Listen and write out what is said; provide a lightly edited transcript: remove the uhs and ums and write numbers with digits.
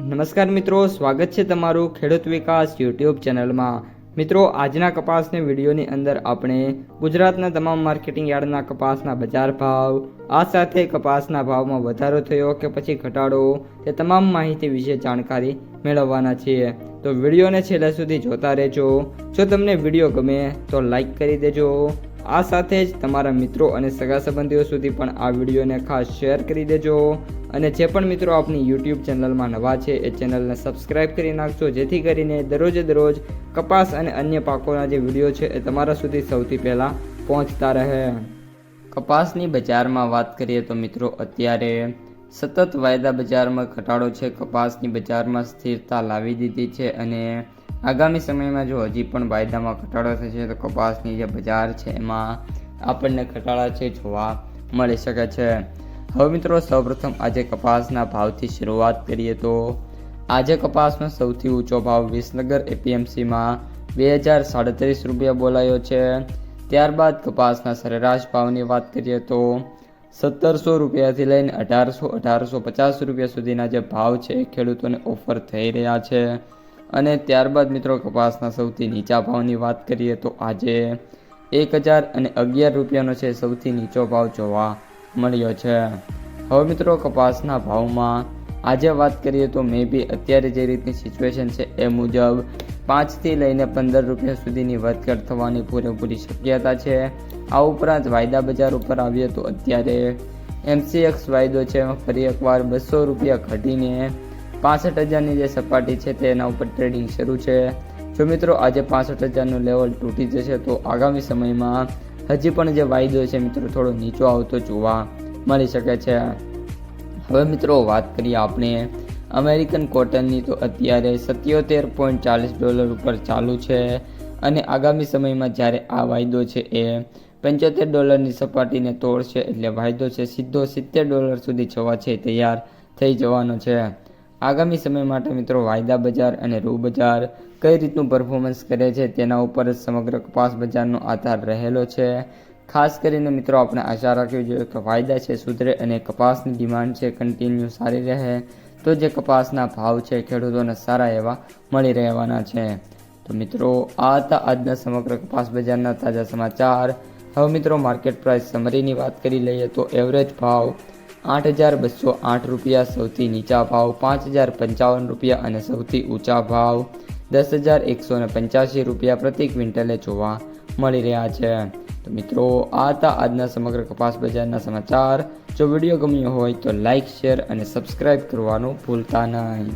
નમસ્કાર મિત્રો, સ્વાગત છે તમારું ખેડૂત વિકાસ યુટ્યુબ ચેનલમાં। મિત્રો, આજના કપાસની વિડીયોની અંદર આપણે ગુજરાતના તમામ માર્કેટિંગ યાર્ડના કપાસના બજાર ભાવ, આ સાથે કપાસના ભાવમાં વધારો થયો કે પછી ઘટાડો, તે તમામ માહિતી વિશે જાણકારી મેળવવાના છીએ। તો વિડીયોને છેલ્લે સુધી જોતા રહેજો। જો તમને વિડીયો ગમે તો લાઈક કરી દેજો। આ સાથે જ તમારા મિત્રો અને સગા સંબંધીઓ સુધી પણ આ વિડીયોને ખાસ શેર કરી દેજો। અને જે પણ મિત્રો આપણી યુટ્યુબ ચેનલમાં નવા છે એ ચેનલને સબસ્ક્રાઈબ કરી નાખજો, જેથી કરીને દરરોજ કપાસ અને અન્ય પાકોના જે વિડીયો છે એ તમારા સુધી સૌથી પહેલાં પહોંચતા રહે। કપાસની બજારમાં વાત કરીએ તો મિત્રો, અત્યારે સતત વાયદા બજારમાં ઘટાડો છે। કપાસની બજારમાં સ્થિરતા લાવી દીધી છે અને આગામી સમયમાં જો હજી પણ વાયદામાં ઘટાડો થશે તો કપાસની જે બજાર છે એમાં આપણને ઘટાડા છે જોવા મળી શકે છે। હવે મિત્રો, સૌપ્રથમ આજે કપાસના ભાવથી શરૂઆત કરીએ તો આજે કપાસનો સૌથી ઊંચો ભાવ વિસનગર એપીએમસીમાં 2037 રૂપિયા બોલાયો છે। ત્યારબાદ કપાસના સરેરાશ ભાવની વાત કરીએ તો 1700 રૂપિયાથી લઈને 1850 રૂપિયા સુધીના જે ભાવ છે એ ખેડૂતોને ઓફર થઈ રહ્યા છે। અને ત્યારબાદ મિત્રો, કપાસના સૌથી નીચા ભાવની વાત કરીએ તો આજે 1011 રૂપિયાનો છે સૌથી નીચો ભાવ જોવા મળ્યો છે। હવે મિત્રો, કપાસના ભાવમાં આજે વાત કરીએ તો મે બી અત્યારે જે રીતની સિચ્યુએશન છે એ મુજબ 5 થી લઈને 15 રૂપિયા સુધીની વધઘટ થવાની પૂરેપૂરી શક્યતા છે। આ ઉપરાંત વાયદા બજાર ઉપર આવીએ તો અત્યારે MCX વાયદો છે ફરી એકવાર 200 રૂપિયા ઘટીને 65,000ની જે સપાટી છે તેના ઉપર ટ્રેડિંગ શરૂ છે। જો મિત્રો આજે 65,000નું લેવલ તૂટી જશે તો આગામી સમયમાં હજી પણ જે વાયદો છે મિત્રો થોડો નીચો આવતો જોવા મળી શકે છે। હવે મિત્રો, વાત કરીએ આપણે અમેરિકન કોટનની તો અત્યારે $77.40 ઉપર ચાલુ છે અને આગામી સમયમાં જ્યારે આ વાયદો છે એ $75ની સપાટીને તોડશે એટલે વાયદો છે સીધો $70 સુધી જવા છે તૈયાર થઈ જવાનો છે। આગામી સમય માટે મિત્રો વાયદા બજાર અને રૂ બજાર કઈ રીતનું પરફોર્મન્સ કરે છે તેના ઉપર જ સમગ્ર કપાસ બજારનો આધાર રહેલો છે। ખાસ કરીને મિત્રો, આપણે આશા રાખવી જોઈએ કે વાયદા છે સુધરે અને કપાસની ડિમાન્ડ છે કન્ટિન્યુ સારી રહે તો જે કપાસના ભાવ છે ખેડૂતોને સારા એવા મળી રહેવાના છે। તો મિત્રો, આ હતા આજના સમગ્ર કપાસ બજારના તાજા સમાચાર। હવે મિત્રો, માર્કેટ પ્રાઇસ સમરીની વાત કરી લઈએ તો એવરેજ ભાવ 8,208 રૂપિયા, સૌથી નીચા ભાવ 5,055 રૂપિયા અને સૌથી ઊંચા ભાવ 10,185 રૂપિયા પ્રતિ ક્વિન્ટલે જોવા મળી રહ્યા છે। તો મિત્રો, આ હતા આજના સમગ્ર કપાસ બજારના સમાચાર। જો વિડીયો ગમ્યો હોય તો લાઇક, શેર અને સબસ્ક્રાઈબ કરવાનું ભૂલતા નહીં।